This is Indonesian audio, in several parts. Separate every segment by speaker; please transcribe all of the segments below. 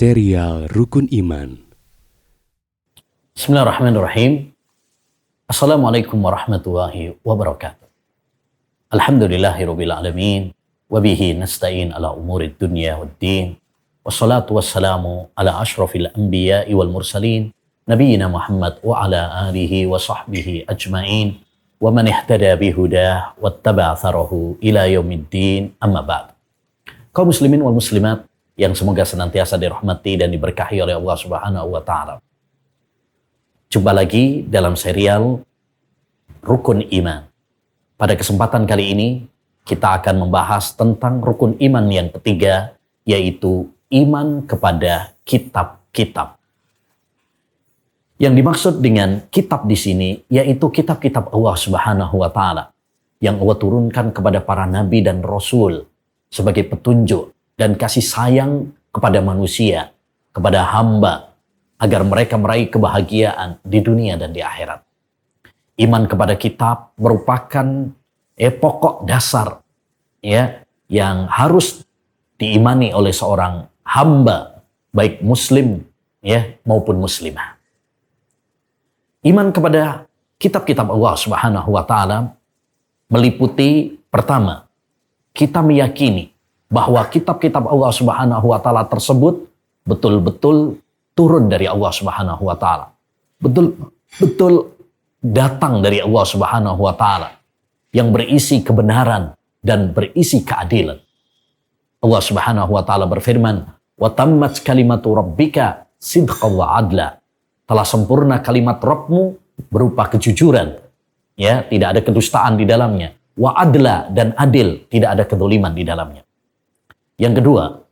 Speaker 1: Serial Rukun Iman.
Speaker 2: Bismillahirrahmanirrahim. Assalamualaikum warahmatullahi wabarakatuh. Alhamdulillahirabbil alamin wa bihi nasta'in ala umurid dunya waddin. Wassalatu wassalamu ala asyrafil anbiya'i wal mursalin nabiyina Muhammad wa ala alihi wa sahbihi ajmain wa man ihtada bihudah wattaba'a atharahu ila yaumiddin, amma ba'd. Kaum muslimin wal muslimat yang semoga senantiasa dirahmati dan diberkahi oleh Allah Subhanahu wa taala. Jumpa lagi dalam serial Rukun Iman. Pada kesempatan kali ini kita akan membahas tentang rukun iman yang ketiga, yaitu iman kepada kitab-kitab. Yang dimaksud dengan kitab di sini yaitu kitab-kitab Allah Subhanahu wa taala yang Allah turunkan kepada para nabi dan rasul sebagai petunjuk dan kasih sayang kepada manusia, kepada hamba, agar mereka meraih kebahagiaan di dunia dan di akhirat. Iman kepada kitab merupakan pokok dasar yang harus diimani oleh seorang hamba, baik muslim maupun muslimah. Iman kepada kitab-kitab Allah Subhanahu wa taala meliputi, pertama, kita meyakini bahwa kitab-kitab Allah Subhanahu wa taala tersebut betul-betul turun dari Allah Subhanahu wa taala. Betul-betul datang dari Allah Subhanahu wa taala yang berisi kebenaran dan berisi keadilan. Allah Subhanahu wa taala berfirman, "Wa tammat kalimatu rabbika sidqan wa adla." Telah sempurna kalimat Rabbmu berupa kejujuran, tidak ada kedustaan di dalamnya. Wa adla, dan adil, tidak ada kedzaliman di dalamnya. Yang kedua,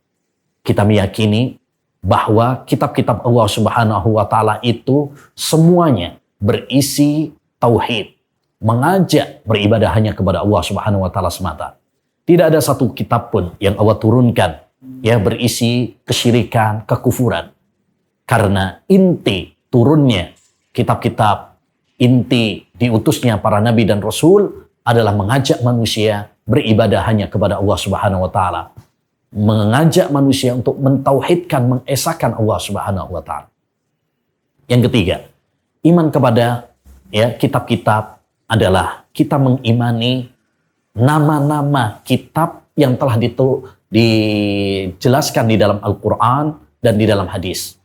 Speaker 2: kita meyakini bahwa kitab-kitab Allah Subhanahu wa taala itu semuanya berisi tauhid, mengajak beribadah hanya kepada Allah Subhanahu wa taala semata. Tidak ada satu kitab pun yang Allah turunkan berisi kesyirikan, kekufuran. Karena inti turunnya kitab-kitab, inti diutusnya para nabi dan rasul adalah mengajak manusia beribadah hanya kepada Allah Subhanahu wa taala. Mengajak manusia untuk mentauhidkan, mengesahkan Allah Subhanahu wa taala. Yang ketiga, iman kepada kitab-kitab adalah kita mengimani nama-nama kitab yang telah dijelaskan di dalam Al-Quran dan di dalam hadis.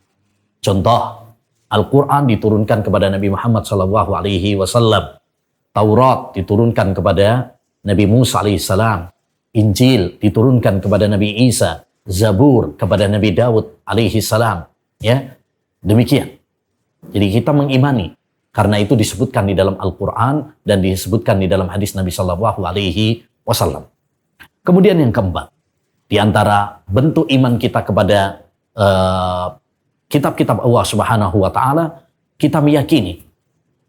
Speaker 2: Contoh, Al-Quran diturunkan kepada Nabi Muhammad SAW. Taurat diturunkan kepada Nabi Musa alaihissalam. Injil diturunkan kepada Nabi Isa, Zabur kepada Nabi Daud alaihissalam. Demikian. Jadi kita mengimani, karena itu disebutkan di dalam Al-Quran dan disebutkan di dalam hadis Nabi Sallallahu Alaihi Wasallam. Kemudian yang keempat, di antara bentuk iman kita kepada kitab-kitab Allah Subhanahu Wa Taala, kita meyakini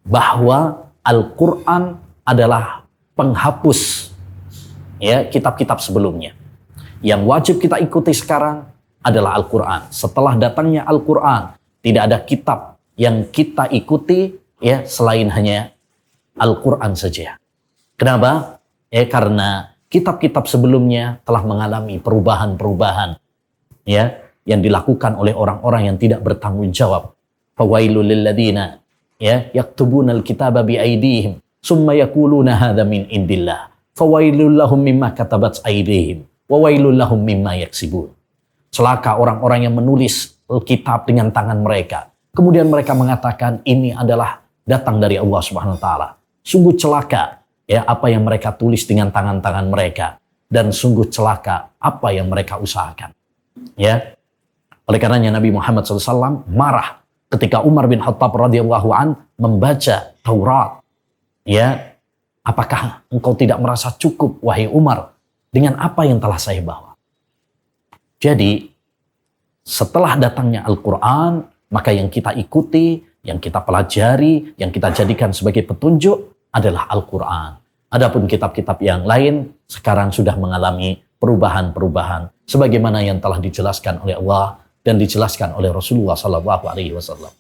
Speaker 2: bahwa Al-Quran adalah penghapus kitab-kitab sebelumnya. Yang wajib kita ikuti sekarang adalah Al-Quran. Setelah datangnya Al-Quran, tidak ada kitab yang kita ikuti selain hanya Al-Quran saja. Kenapa? Karena kitab-kitab sebelumnya telah mengalami perubahan-perubahan yang dilakukan oleh orang-orang yang tidak bertanggung jawab. Fawailul lilladzina yaktubuna al-kitaba biaydihim summa yaquluna hadza min indillah. Fawailul lahum mimma katabat aydihim wa wailul lahum mimma yaksibun. Celaka orang-orang yang menulis kitab dengan tangan mereka. Kemudian mereka mengatakan ini adalah datang dari Allah Subhanahu wa taala. Sungguh celaka apa yang mereka tulis dengan tangan-tangan mereka, dan sungguh celaka apa yang mereka usahakan. Oleh karenanya Nabi Muhammad SAW marah ketika Umar bin Khattab radhiyallahu an membaca Taurat. Apakah engkau tidak merasa cukup, wahai Umar, dengan apa yang telah saya bawa? Jadi, setelah datangnya Al-Quran, maka yang kita ikuti, yang kita pelajari, yang kita jadikan sebagai petunjuk adalah Al-Quran. Adapun kitab-kitab yang lain sekarang sudah mengalami perubahan-perubahan, sebagaimana yang telah dijelaskan oleh Allah dan dijelaskan oleh Rasulullah SAW.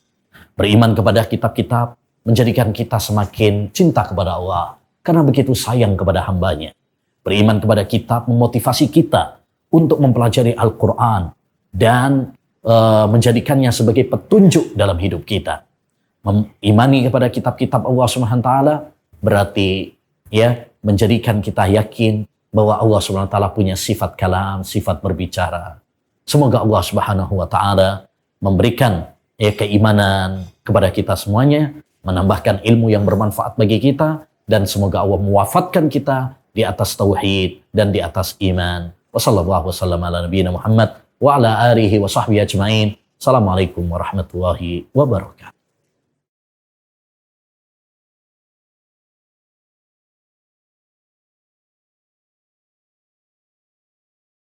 Speaker 2: Beriman kepada kitab-kitab menjadikan kita semakin cinta kepada Allah, karena begitu sayang kepada hambanya. Beriman kepada kitab memotivasi kita untuk mempelajari Al-Quran dan menjadikannya sebagai petunjuk dalam hidup kita. Imani kepada kitab-kitab Allah Subhanahu wa taala berarti ya menjadikan kita yakin bahwa Allah Subhanahu wa taala punya sifat kalam, sifat berbicara. Semoga Allah Subhanahu wa taala memberikan keimanan kepada kita semuanya, menambahkan ilmu yang bermanfaat bagi kita, dan semoga Allah mewafatkan kita di atas tauhid dan di atas iman. Wassallallahu wasallam ala nabiyina Muhammad wa ala alihi wa sahbihi ajma'in. Assalamualaikum warahmatullahi wabarakatuh.